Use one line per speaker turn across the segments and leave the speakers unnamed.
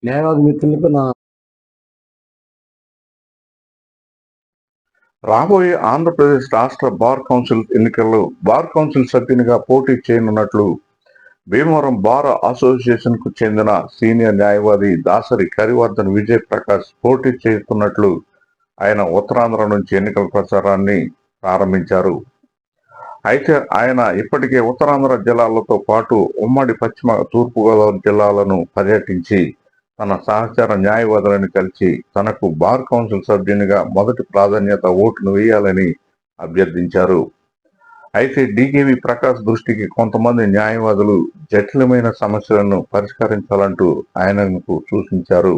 న్యాయవాది మిత్రులకు నా
రాబోయే ఆంధ్రప్రదేశ్ రాష్ట్ర బార్ కౌన్సిల్ ఎన్నికల్లో బార్ కౌన్సిల్ సభ్యునిగా పోటీ చేయనున్నట్లు భీమవరం బార్ అసోసియేషన్ కు చెందిన సీనియర్ న్యాయవాది దాసరి కరివర్ధన్ విజయ్ ప్రకాష్ పోటీ చేస్తున్నట్లు ఆయన ఉత్తరాంధ్ర నుంచి ఎన్నికల ప్రచారాన్ని ప్రారంభించారు. అయితే ఆయన ఇప్పటికే ఉత్తరాంధ్ర జిల్లాలతో పాటు ఉమ్మడి పశ్చిమ తూర్పుగోదావరి జిల్లాలను పర్యటించి తన సహచర న్యాయవాదులను కలిసి తనకు బార్ కౌన్సిల్ సభ్యునిగా మొదటి ప్రాధాన్యత ఓటును వేయాలని అభ్యర్థించారు. అయితే డికేవి ప్రకాష్ దృష్టికి కొంతమంది న్యాయవాదులు జటిలమైన సమస్యలను పరిష్కరించాలంటూ ఆయనకు సూచించారు.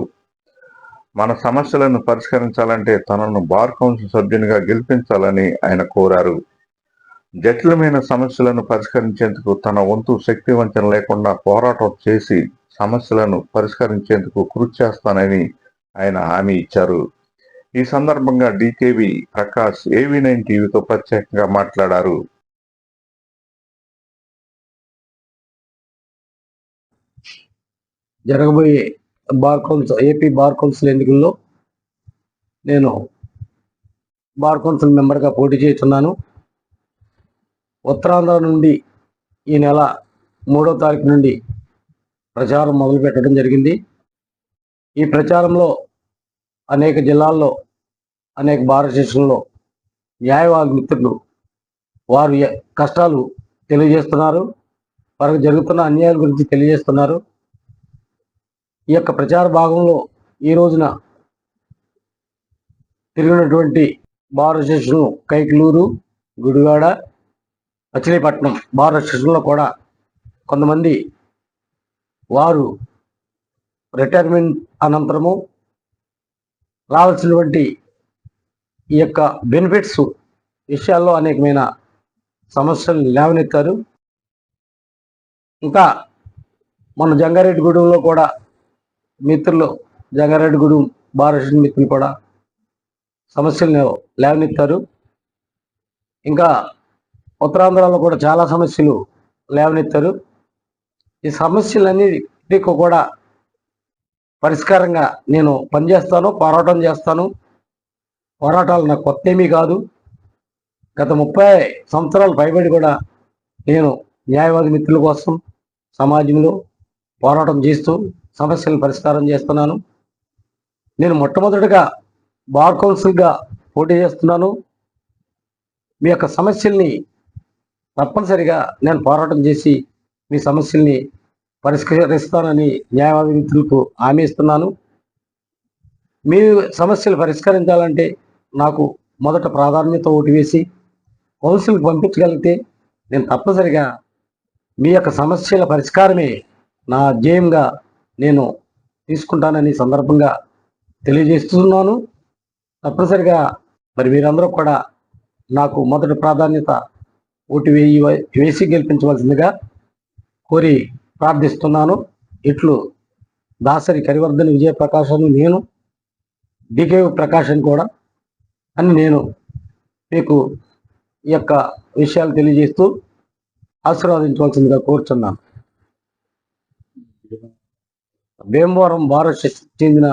మన సమస్యలను పరిష్కరించాలంటే తనను బార్ కౌన్సిల్ సభ్యునిగా గెలిపించాలని ఆయన కోరారు. జటిలమైన సమస్యలను పరిష్కరించేందుకు తన వంతు శక్తి వంచన లేకుండా పోరాటం చేసి సమస్యలను పరిష్కరించేందుకు కృషి చేస్తానని ఆయన హామీ ఇచ్చారు. ఈ సందర్భంగా డికేవి ప్రకాష్ AV9 టీవీతో ప్రత్యేకంగా మాట్లాడారు.
జరగబోయే ఏపీ బార్ కౌన్సిల్ ఎన్నికల్లో నేను బార్ కౌన్సిల్ మెంబర్గా పోటీ చేస్తున్నాను. ఉత్తరాంధ్ర నుండి ఈ నెల 3వ తారీఖు నుండి ప్రచారం మొదలు పెట్టడం జరిగింది. ఈ ప్రచారంలో అనేక జిల్లాల్లో అనేక బార్ అసోసియేషన్లో న్యాయవాది మిత్రులు వారి కష్టాలు తెలియజేస్తున్నారు, వారికి జరుగుతున్న అన్యాయాల గురించి తెలియజేస్తున్నారు. ఈ యొక్క ప్రచార భాగంలో ఈ రోజున తిరిగినటువంటి bar association Kaikaluru, Gudivada, Machilipatnam bar అసోసియేషన్లో కూడా కొంతమంది వారు రిటైర్మెంట్ అనంతరము రావాల్సినటువంటి ఈ యొక్క బెనిఫిట్స్ విషయాల్లో అనేకమైన సమస్యలు లేవనెత్తారు. ఇంకా మన జంగారెడ్డిగూడెంలో కూడా మిత్రులు జంగారెడ్డిగూడెం బార్ అసోసియేషన్ మిత్రులు కూడా సమస్యలను లేవనెత్తారు. ఇంకా ఉత్తరాంధ్రలో కూడా చాలా సమస్యలు లేవనెత్తారు. ఈ సమస్యలన్నిటికీ కూడా పరిష్కారంగా నేను పనిచేస్తాను, పోరాటం చేస్తాను. పోరాటాలు నాకు కొత్త ఏమీ కాదు. గత 30 సంవత్సరాలు పైబడి కూడా నేను న్యాయవాది మిత్రుల కోసం సమాజంలో పోరాటం చేస్తూ సమస్యలను పరిష్కారం చేస్తున్నాను. నేను మొట్టమొదటిగా బార్ కౌన్సిల్గా పోటీ చేస్తున్నాను. మీ యొక్క సమస్యల్ని తప్పనిసరిగా నేను పోరాటం చేసి మీ సమస్యల్ని పరిష్కరిస్తానని న్యాయవాది మిత్రులకు హామీ ఇస్తున్నాను. మీ సమస్యలు పరిష్కరించాలంటే నాకు మొదట ప్రాధాన్యత ఓటు వేసి కౌన్సిల్కి పంపించగలిగితే నేను తప్పనిసరిగా మీ యొక్క సమస్యల పరిష్కారమే నా ధ్యేయంగా నేను తీసుకుంటానని సందర్భంగా తెలియజేస్తున్నాను. తప్పనిసరిగా మరి మీరందరూ కూడా నాకు మొదటి ప్రాధాన్యత ఓటు వేసి గెలిపించవలసిందిగా కోరి ప్రార్థిస్తున్నాను. ఇట్లు దాసరి కరివర్ధన్ విజయప్రకాష్ అని నేను, డికేవి ప్రకాష్ అని కూడా అని నేను మీకు ఈ యొక్క విషయాలు తెలియజేస్తూ ఆశీర్వదించవలసిందిగా కోరుచున్నాను. భీమవరం బార్ అసోసియేషన్ చెందిన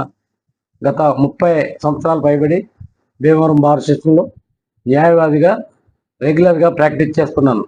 గత 30 సంవత్సరాలు పైబడి భీమవరం బార్ అసోసియేషన్లో న్యాయవాదిగా రెగ్యులర్గా ప్రాక్టీస్ చేస్తున్నాను.